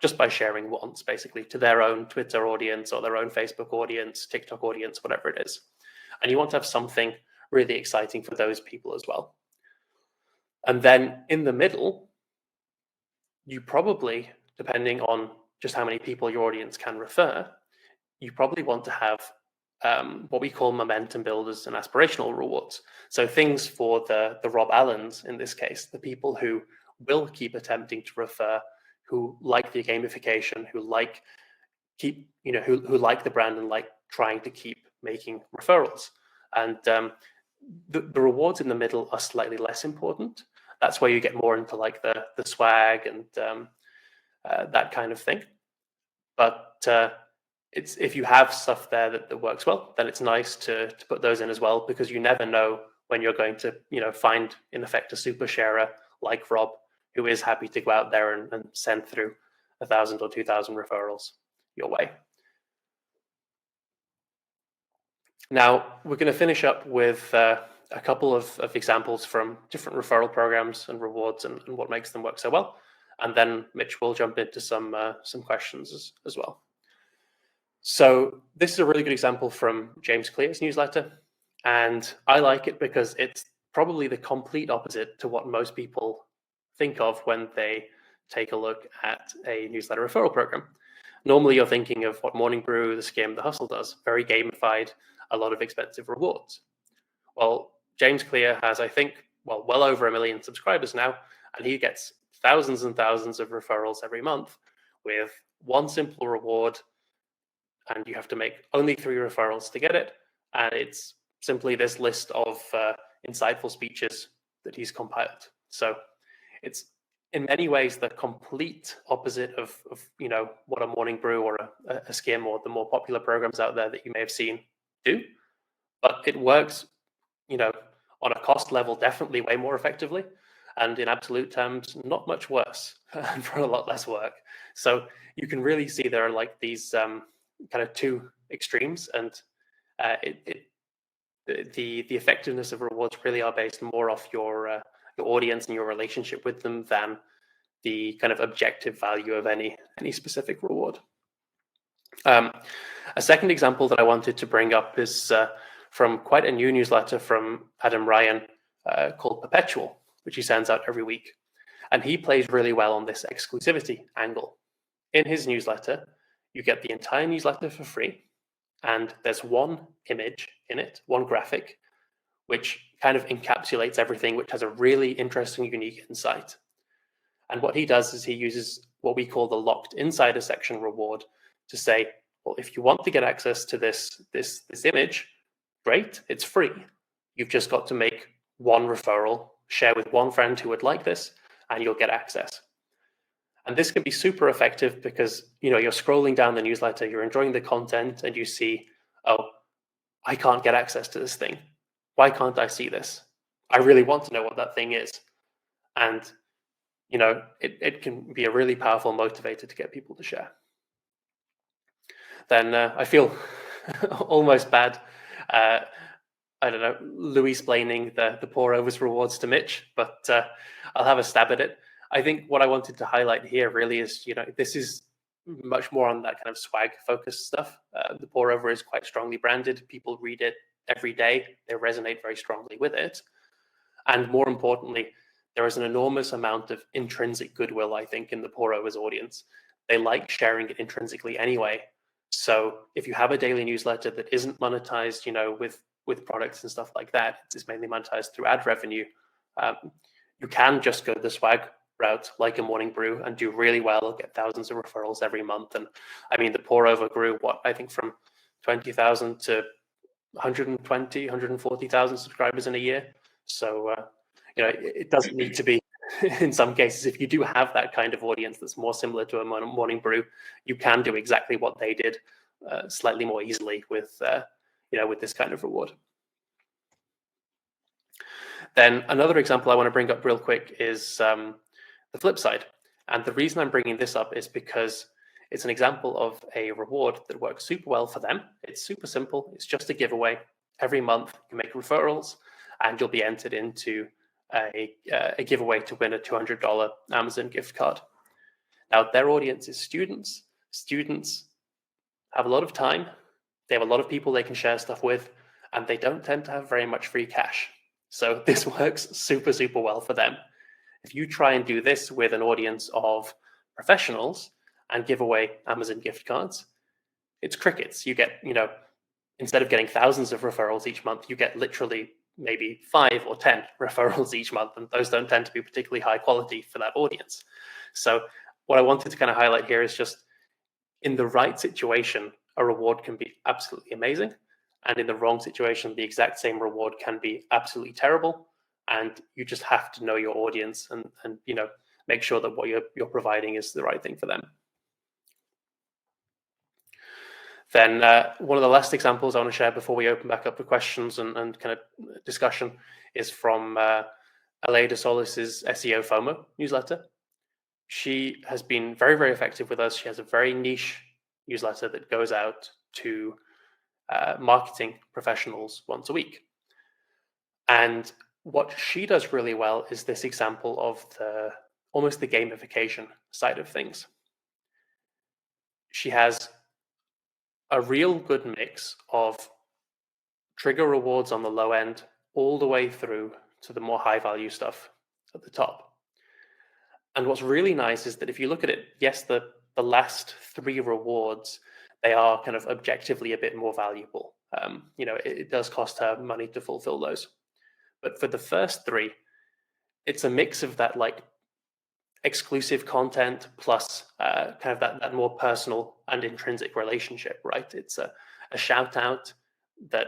just by sharing once, basically, to their own Twitter audience or their own Facebook audience, TikTok audience, whatever it is. And you want to have something really exciting for those people as well. And then in the middle, you probably, depending on just how many people your audience can refer, you probably want to have what we call momentum builders and aspirational rewards. So things for the Rob Allens, in this case, the people who will keep attempting to refer, who like the gamification, who like who like the brand and like trying to keep making referrals. And the rewards in the middle are slightly less important. That's where you get more into like the swag and that kind of thing. But it's if you have stuff there that works well, then it's nice to put those in as well, because you never know when you're going to find in effect a super sharer like Rob, who is happy to go out there and send through 1,000 or 2,000 referrals your way. Now we're going to finish up with a couple of examples from different referral programs and rewards and what makes them work so well, and then Mitch will jump into some questions as well. So this is a really good example from James Clear's newsletter, and I like it because it's probably the complete opposite to what most people think of when they take a look at a newsletter referral program. Normally you're thinking of what Morning Brew, TheSkimm, The Hustle does, very gamified, a lot of expensive rewards. Well, James Clear has, I think, well over 1 million subscribers now, and he gets thousands and thousands of referrals every month with one simple reward, and you have to make only 3 referrals to get it. And it's simply this list of insightful speeches that he's compiled. So it's in many ways the complete opposite of what a Morning Brew or a Skim or the more popular programs out there that you may have seen do. But it works, on a cost level, definitely way more effectively. And in absolute terms, not much worse and for a lot less work. So you can really see there are like these kind of two extremes, and the effectiveness of rewards really are based more off your audience and your relationship with them than the kind of objective value of any specific reward. A second example that I wanted to bring up is from quite a new newsletter from Adam Ryan called Perpetual, which he sends out every week. And he plays really well on this exclusivity angle. In his newsletter, you get the entire newsletter for free, and there's one image in it, one graphic, which kind of encapsulates everything, which has a really interesting, unique insight. And what he does is he uses what we call the locked insider section reward to say, well, if you want to get access to this image, great, it's free. You've just got to make one referral, share with one friend who would like this, and you'll get access. And this can be super effective because you're scrolling down the newsletter, you're enjoying the content, and you see, oh, I can't get access to this thing. Why can't I see this? I really want to know what that thing is. And it can be a really powerful motivator to get people to share. Then I feel almost bad. I don't know, Louis-splaining the pour overs rewards to Mitch, but I'll have a stab at it. I think what I wanted to highlight here really is, this is much more on that kind of swag focused stuff. The pour over is quite strongly branded. People read it every day. They resonate very strongly with it. And more importantly, there is an enormous amount of intrinsic goodwill, I think, in the pour overs audience. They like sharing it intrinsically anyway. So if you have a daily newsletter that isn't monetized, with products and stuff like that, it's mainly monetized through ad revenue, you can just go the swag route like a Morning Brew and do really well, get thousands of referrals every month. And I mean, the pour over grew, I think from 20,000 to 120, 140,000 subscribers in a year. So, it doesn't need to be, in some cases, if you do have that kind of audience that's more similar to a Morning Brew, you can do exactly what they did slightly more easily with this kind of reward. Then another example I want to bring up real quick is the flip side. And the reason I'm bringing this up is because it's an example of a reward that works super well for them. It's super simple. It's just a giveaway. Every month you make referrals and you'll be entered into a giveaway to win a $200 Amazon gift card. Now, their audience is students. Students have a lot of time. They have a lot of people they can share stuff with, and they don't tend to have very much free cash. So this works super, super well for them. If you try and do this with an audience of professionals and give away Amazon gift cards, it's crickets. You get, instead of getting thousands of referrals each month, you get literally maybe 5 or 10 referrals each month, and those don't tend to be particularly high quality for that audience. So what I wanted to kind of highlight here is just in the right situation, a reward can be absolutely amazing. And in the wrong situation, the exact same reward can be absolutely terrible. And you just have to know your audience and make sure that what you're providing is the right thing for them. Then one of the last examples I want to share before we open back up for questions and kind of discussion is from Aleida Solis's SEO FOMO newsletter. She has been very, very effective with us. She has a very niche newsletter that goes out to marketing professionals once a week. And what she does really well is this example of almost the gamification side of things. She has a real good mix of trigger rewards on the low end all the way through to the more high value stuff at the top. And what's really nice is that if you look at it, yes, the last 3 rewards, they are kind of objectively a bit more valuable. It does cost her money to fulfill those. But for the first 3, it's a mix of that like exclusive content plus kind of that more personal and intrinsic relationship, right? It's a shout out that,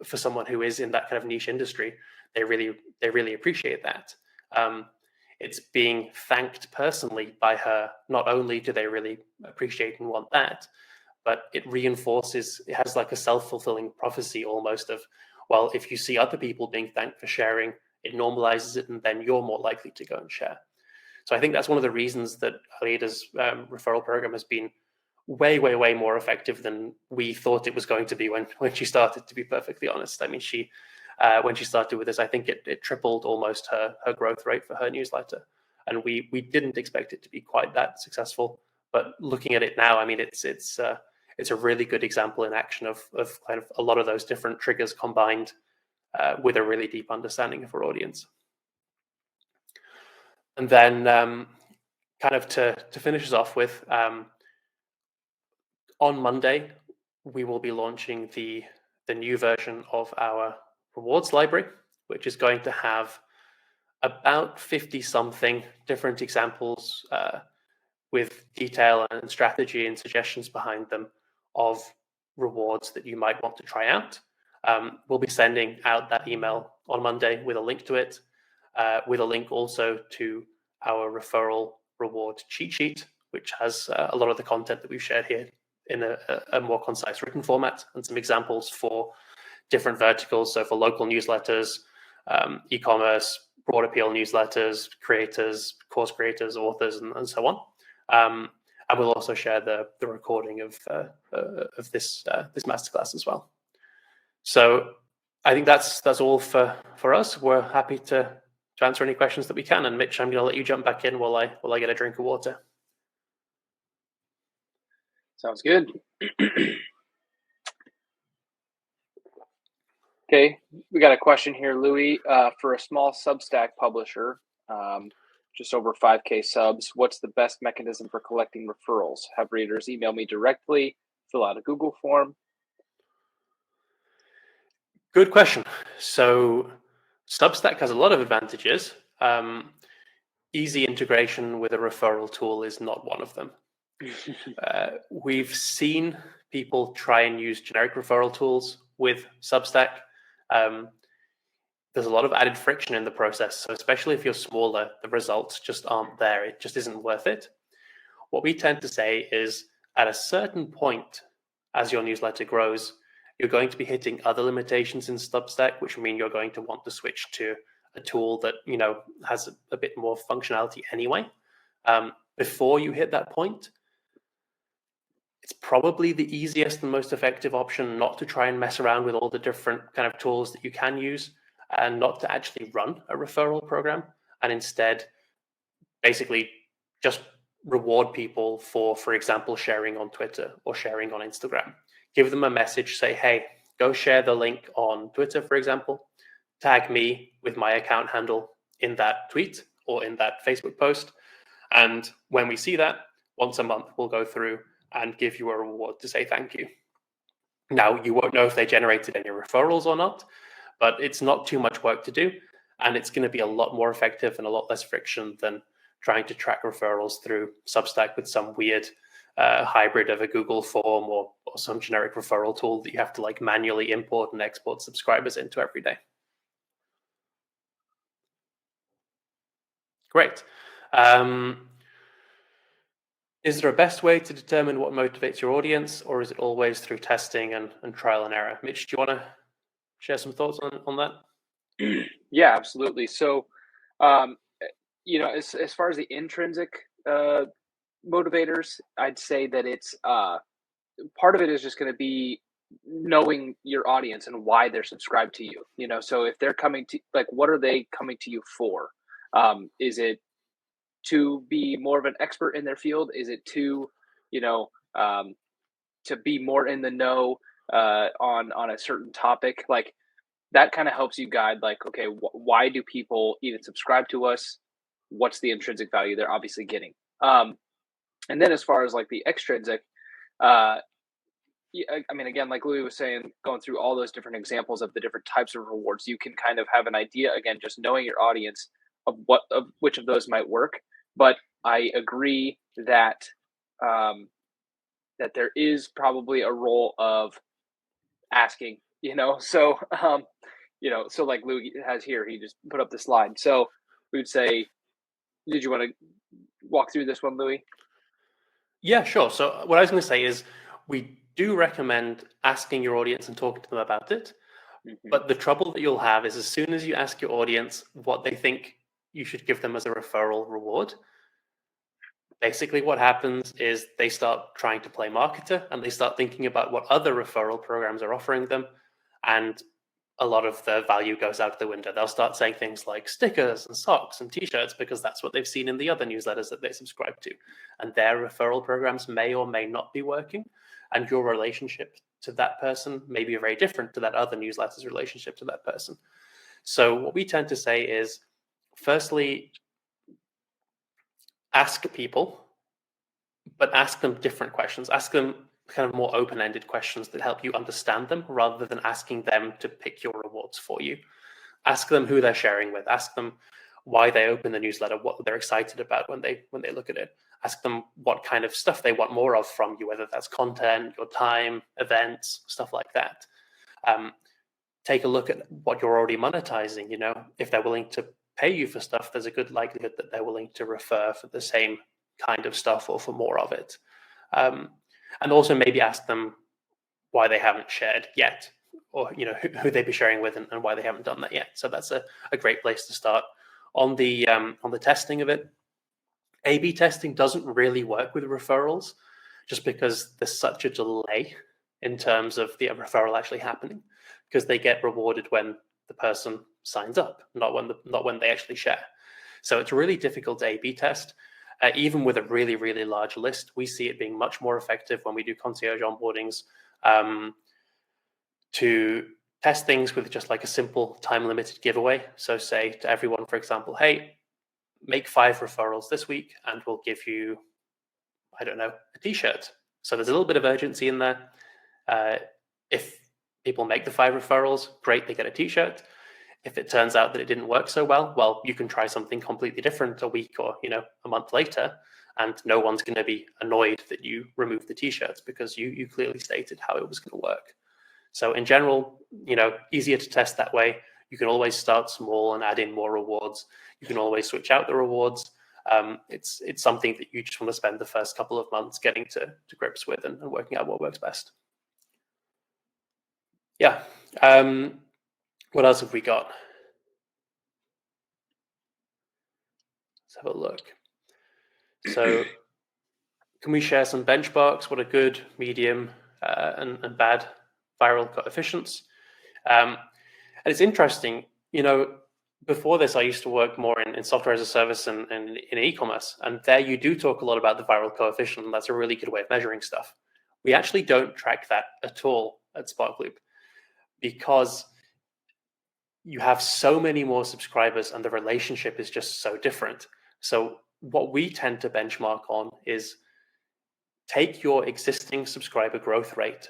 for someone who is in that kind of niche industry, they really appreciate that. It's being thanked personally by her. Not only do they really appreciate and want that, but it has like a self-fulfilling prophecy almost of, well, if you see other people being thanked for sharing, it normalizes it, and then you're more likely to go and share. So I think that's one of the reasons that Aleida's referral program has been way, way, way more effective than we thought it was going to be when she started, to be perfectly honest. I mean, when she started with this, I think it tripled almost her growth rate for her newsletter. And we didn't expect it to be quite that successful. But looking at it now, I mean, it's a really good example in action of kind of a lot of those different triggers combined with a really deep understanding of her audience. And then kind of to finish us off with, on Monday, we will be launching the new version of our rewards library, which is going to have about 50-something different examples with detail and strategy and suggestions behind them of rewards that you might want to try out. We'll be sending out that email on Monday with a link to it, with a link also to our referral reward cheat sheet, which has a lot of the content that we've shared here in a more concise written format and some examples for different verticals. So for local newsletters, e-commerce, broad appeal newsletters, creators, course creators, authors, and so on. And we'll also share the recording of this masterclass as well. So I think that's all for us. We're happy to answer any questions that we can. And Mitch, I'm going to let you jump back in while I get a drink of water. Sounds good. Okay, we got a question here, Louis. For a small Substack publisher, just over 5K subs, what's the best mechanism for collecting referrals? Have readers email me directly, fill out a Google form? Good question. So Substack has a lot of advantages. Easy integration with a referral tool is not one of them. We've seen people try and use generic referral tools with Substack. There's a lot of added friction in the process. So especially if you're smaller, the results just aren't there. It just isn't worth it. What we tend to say is at a certain point, as your newsletter grows, you're going to be hitting other limitations in Substack, which mean you're going to want to switch to a tool that, has a bit more functionality anyway. Before you hit that point, it's probably the easiest and most effective option not to try and mess around with all the different kind of tools that you can use, and not to actually run a referral program, and instead basically just reward people for example, sharing on Twitter or sharing on Instagram. Give them a message, say, hey, go share the link on Twitter, for example, tag me with my account handle in that tweet or in that Facebook post. And when we see that, once a month, we'll go through and give you a reward to say thank you. Now, you won't know if they generated any referrals or not, but it's not too much work to do. And it's going to be a lot more effective and a lot less friction than trying to track referrals through Substack with some weird hybrid of a Google form or some generic referral tool that you have to like manually import and export subscribers into every day. Great. Is there a best way to determine what motivates your audience, or is it always through testing and trial and error? Mitch, do you want to share some thoughts on that? Yeah, absolutely. So, as far as the intrinsic motivators, I'd say that it's part of it is just going to be knowing your audience and why they're subscribed to you. So if they're coming to, like, what are they coming to you for? Is it to be more of an expert in their field? Is it to, to be more in the know on a certain topic? Like, that kind of helps you guide, like, okay, why do people even subscribe to us? What's the intrinsic value they're obviously getting? And then as far as like the extrinsic, I mean, again, like Louis was saying, going through all those different examples of the different types of rewards, you can kind of have an idea, again, just knowing your audience of which of those might work. But I agree that that there is probably a role of asking, so so like Louis has here, he just put up the slide. So we would say, did you want to walk through this one, Louis? Yeah, sure. So what I was going to say is we do recommend asking your audience and talking to them about it. Mm-hmm. But the trouble that you'll have is as soon as you ask your audience what they think you should give them as a referral reward, basically what happens is they start trying to play marketer and they start thinking about what other referral programs are offering them. And a lot of the value goes out the window. They'll start saying things like stickers and socks and t-shirts because that's what they've seen in the other newsletters that they subscribe to. And their referral programs may or may not be working. And your relationship to that person may be very different to that other newsletter's relationship to that person. So what we tend to say is, firstly, ask people, but ask them different questions. Ask them kind of more open-ended questions that help you understand them rather than asking them to pick your rewards for you. Ask them who they're sharing with. Ask them why they open the newsletter, what they're excited about when they look at it. Ask them what kind of stuff they want more of from you, whether that's content, your time, events, stuff like that. Take a look at what you're already monetizing. If they're willing to pay you for stuff, there's a good likelihood that they're willing to refer for the same kind of stuff or for more of it. And also maybe ask them why they haven't shared yet, or who they'd be sharing with and why they haven't done that yet. So that's a great place to start. On the testing of it, A/B testing doesn't really work with referrals, just because there's such a delay in terms of the referral actually happening, because they get rewarded when the person signs up, not when they actually share. So it's really difficult to A/B test. Even with a really, really large list, we see it being much more effective when we do concierge onboardings to test things with just like a simple time-limited giveaway. So say to everyone, for example, hey, make 5 referrals this week and we'll give you, I don't know, a t-shirt. So there's a little bit of urgency in there. If people make the 5 referrals, great, they get a t-shirt. If it turns out that it didn't work so well, you can try something completely different a week or a month later, and no one's going to be annoyed that you removed the t-shirts because you clearly stated how it was going to work. So in general, easier to test that way. You can always start small and add in more rewards. You can always switch out the rewards. It's something that you just want to spend the first couple of months getting to grips with and working out what works best. Yeah. What else have we got? Let's have a look. So can we share some benchmarks? What are good, medium, and bad viral coefficients? And it's interesting, before this, I used to work more in software as a service and in e-commerce. And there you do talk a lot about the viral coefficient, and that's a really good way of measuring stuff. We actually don't track that at all at SparkLoop because you have so many more subscribers and the relationship is just so different. So what we tend to benchmark on is take your existing subscriber growth rate,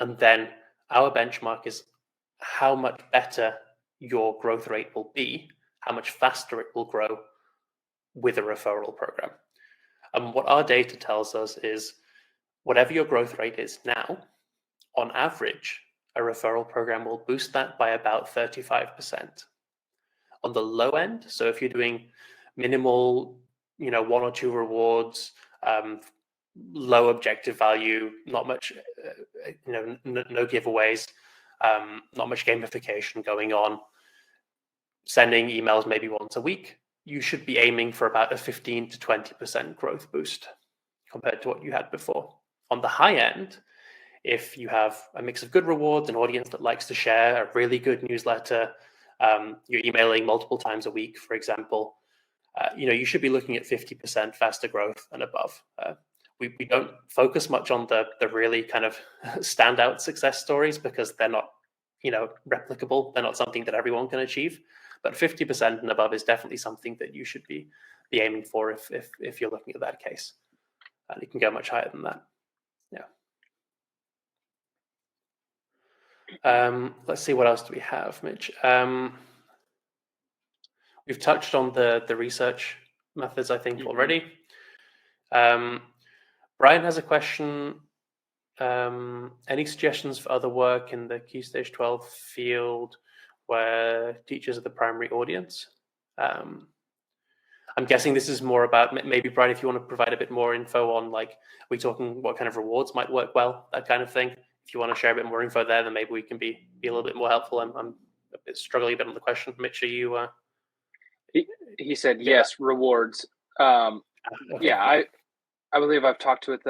and then our benchmark is how much better your growth rate will be, how much faster it will grow with a referral program. And what our data tells us is whatever your growth rate is now, on average, a referral program will boost that by about 35%. On the low end, so if you're doing minimal, 1 or 2 rewards, low objective value, not much, no giveaways, not much gamification going on, sending emails maybe once a week, you should be aiming for about a 15 to 20% growth boost compared to what you had before. On the high end, if you have a mix of good rewards, an audience that likes to share, a really good newsletter, you're emailing multiple times a week, for example, you should be looking at 50% faster growth and above. We don't focus much on the really kind of standout success stories because they're not, replicable. They're not something that everyone can achieve. But 50% and above is definitely something that you should be aiming for if you're looking at that case. And it can go much higher than that. Yeah. Let's see, what else do we have, Mitch? We've touched on the research methods, I think, already. Brian has a question. Any suggestions for other work in the Key Stage 12 field where teachers are the primary audience? I'm guessing this is more about, maybe, Brian, if you want to provide a bit more info on, are we talking what kind of rewards might work well, that kind of thing. If you want to share a bit more info there, then maybe we can be a little bit more helpful. I'm struggling a bit on the question. Mitch, are you... He said yes, rewards. Okay. Yeah, I believe I've talked with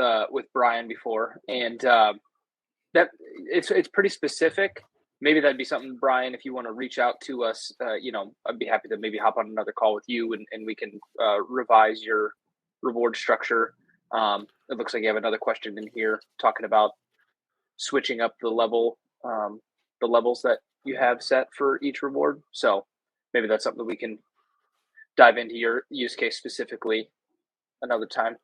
Brian before, and that it's pretty specific. Maybe that'd be something, Brian, if you want to reach out to us, I'd be happy to maybe hop on another call with you and we can revise your reward structure. It looks like you have another question in here talking about switching up the levels that you have set for each reward. So maybe that's something that we can dive into your use case specifically another time.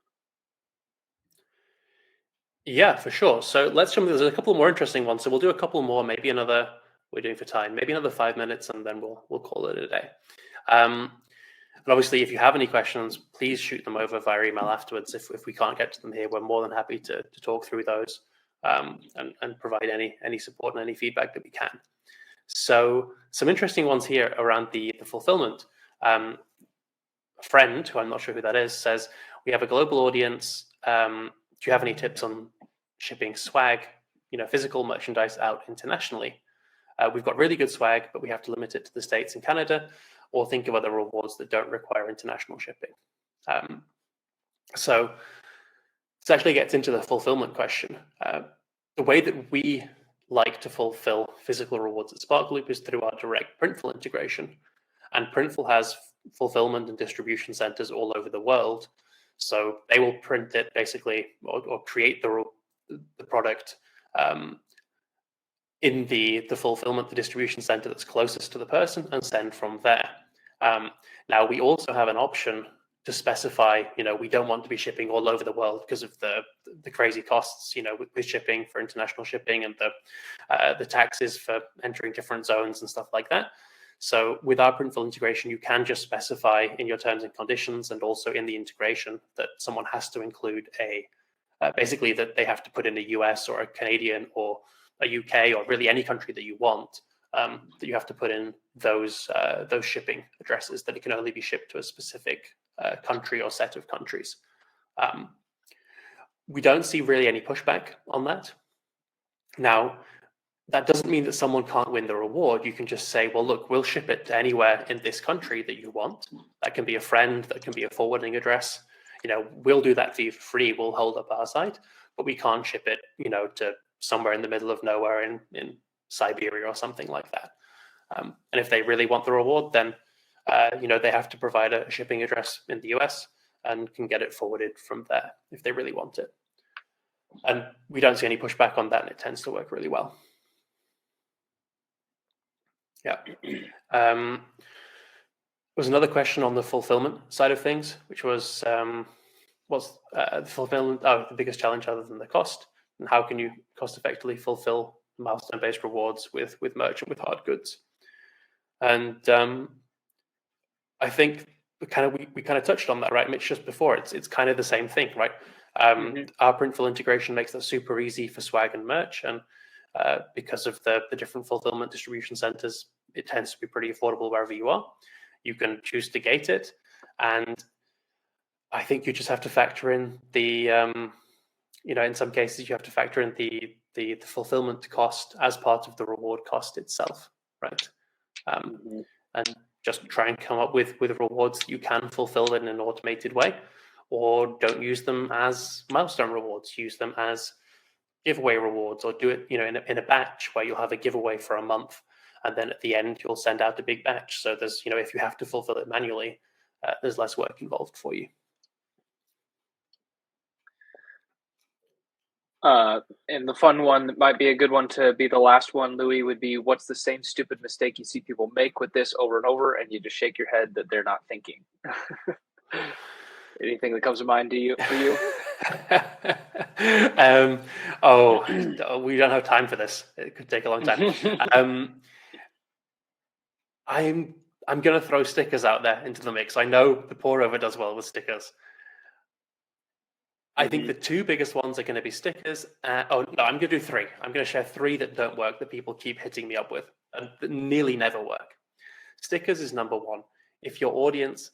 Yeah, for sure. So let's jump. There's a couple more interesting ones. So we'll do a couple more, maybe another, we're doing for time, maybe another 5 minutes, and then we'll call it a day. And obviously, if you have any questions, please shoot them over via email afterwards. If we can't get to them here, we're more than happy to talk through those and provide any support and any feedback that we can. So some interesting ones here around the fulfillment. A friend, who I'm not sure who that is, says, we have a global audience. Do you have any tips on shipping swag, physical merchandise out internationally? We've got really good swag, but we have to limit it to the States and Canada, or think of other rewards that don't require international shipping. So this actually gets into the fulfillment question. The way that we like to fulfill physical rewards at SparkLoop is through our direct Printful integration. And Printful has fulfillment and distribution centers all over the world. So they will print it basically, or create the product in the fulfillment, the distribution center that's closest to the person, and send from there. Now, we also have an option to specify, we don't want to be shipping all over the world because of the crazy costs, with shipping, for international shipping, and the taxes for entering different zones and stuff like that. So with our Printful integration, you can just specify in your terms and conditions, and also in the integration, that someone has to include basically that they have to put in a US or a Canadian or a UK or really any country that you want, that you have to put in those shipping addresses, that it can only be shipped to a specific country or set of countries. We don't see really any pushback on that. Now, that doesn't mean that someone can't win the reward. You can just say, well, look, we'll ship it to anywhere in this country that you want. That can be a friend, that can be a forwarding address. we'll do that for you for free. We'll hold up our site, but we can't ship it, to somewhere in the middle of nowhere in Siberia or something like that. And if they really want the reward, then they have to provide a shipping address in the US and can get it forwarded from there if they really want it. And we don't see any pushback on that, and it tends to work really well. Yeah. There was another question on the fulfillment side of things, which was the fulfillment the biggest challenge other than the cost, and how can you cost effectively fulfill milestone-based rewards with merch and with hard goods? And I think we kind of touched on that, right, Mitch, just before. It's kind of the same thing, right? Our Printful integration makes that super easy for swag and merch, and because of the different fulfillment distribution centers, it tends to be pretty affordable wherever you are. You can choose to gate it, and I think you just have to factor in the, in some cases you have to factor in the fulfillment cost as part of the reward cost itself, right? And just try and come up with rewards that you can fulfill in an automated way, or don't use them as milestone rewards. Use them as giveaway rewards, or do it, in a batch where you'll have a giveaway for a month, and then at the end you'll send out a big batch. So there's, if you have to fulfill it manually, there's less work involved for you. And the fun one that might be a good one to be the last one, Louis, would be, what's the same stupid mistake you see people make with this over and over, and you just shake your head that they're not thinking? Anything that comes to mind for you? We don't have time for this. It could take a long time. I'm going to throw stickers out there into the mix. I know the pour over does well with stickers. I think the two biggest ones are going to be stickers. I'm going to do three. I'm going to share three that don't work, that people keep hitting me up with, and that nearly never work. Stickers is number one. If your audience,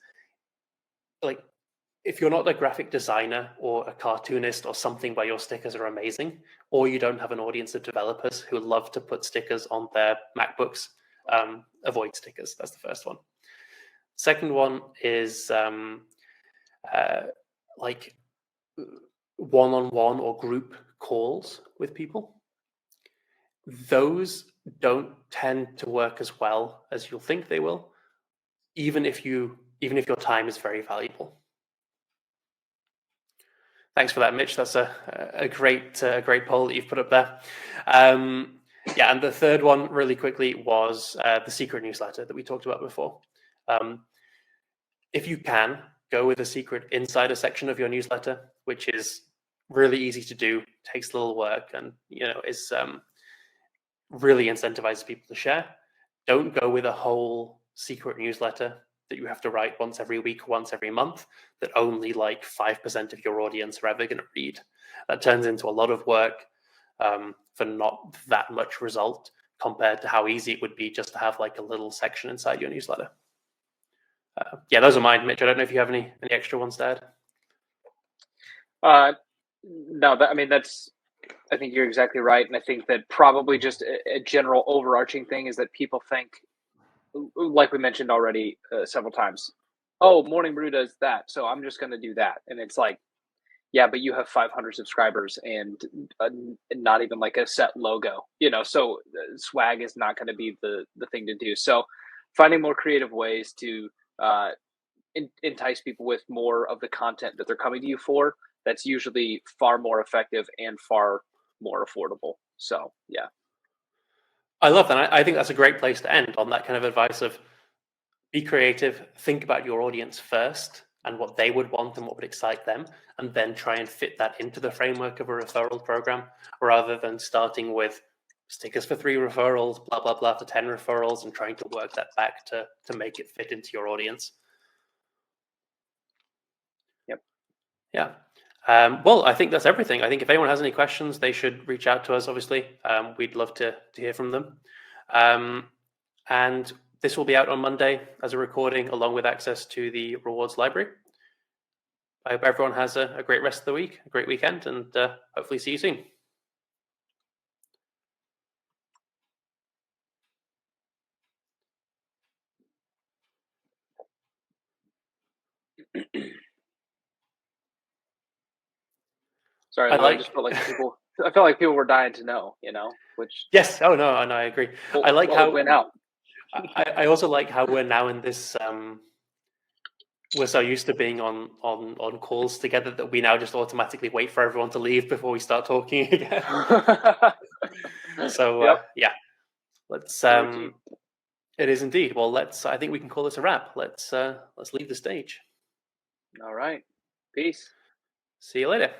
if you're not a graphic designer or a cartoonist or something where your stickers are amazing, or you don't have an audience of developers who love to put stickers on their MacBooks, avoid stickers. That's the first one. Second one is one-on-one or group calls with people. Those don't tend to work as well as you'll think they will, even if your time is very valuable. Thanks for that, Mitch. That's a great poll that you've put up there. And the third one, really quickly, was the secret newsletter that we talked about before. If you can, go with a secret insider section of your newsletter, which is really easy to do, takes a little work, and is really incentivizes people to share. Don't go with a whole secret newsletter that you have to write once every week, once every month, that only 5% of your audience are ever going to read. That turns into a lot of work for not that much result, compared to how easy it would be just to have a little section inside your newsletter. Those are mine, Mitch. I don't know if you have any extra ones to add. No, I think you're exactly right. And I think that probably just a general overarching thing is that people think, like we mentioned already several times, oh, Morning Brew does that, so I'm just going to do that. And it's like, yeah, but you have 500 subscribers and not even a set logo, so swag is not going to be the thing to do. So finding more creative ways to entice people with more of the content that they're coming to you for, that's usually far more effective and far more affordable. So, yeah. I love that. I think that's a great place to end, on that kind of advice of be creative, think about your audience first and what they would want and what would excite them, and then try and fit that into the framework of a referral program, rather than starting with stickers for 3 referrals, blah, blah, blah, for 10 referrals, and trying to work that back to make it fit into your audience. Yep. Yeah. Well, I think that's everything. I think if anyone has any questions, they should reach out to us, obviously. We'd love to hear from them. And this will be out on Monday as a recording, along with access to the rewards library. I hope everyone has a great rest of the week, a great weekend, and hopefully see you soon. Sorry, I just felt like people. I felt like people were dying to know, which. Yes. Oh no, and I agree. I like how it went out. I also like how we're now in this. We're so used to being on calls together that we now just automatically wait for everyone to leave before we start talking again. So Yep. yeah, let's. It is indeed. Well, let's. I think we can call this a wrap. Let's leave the stage. All right. Peace. See you later.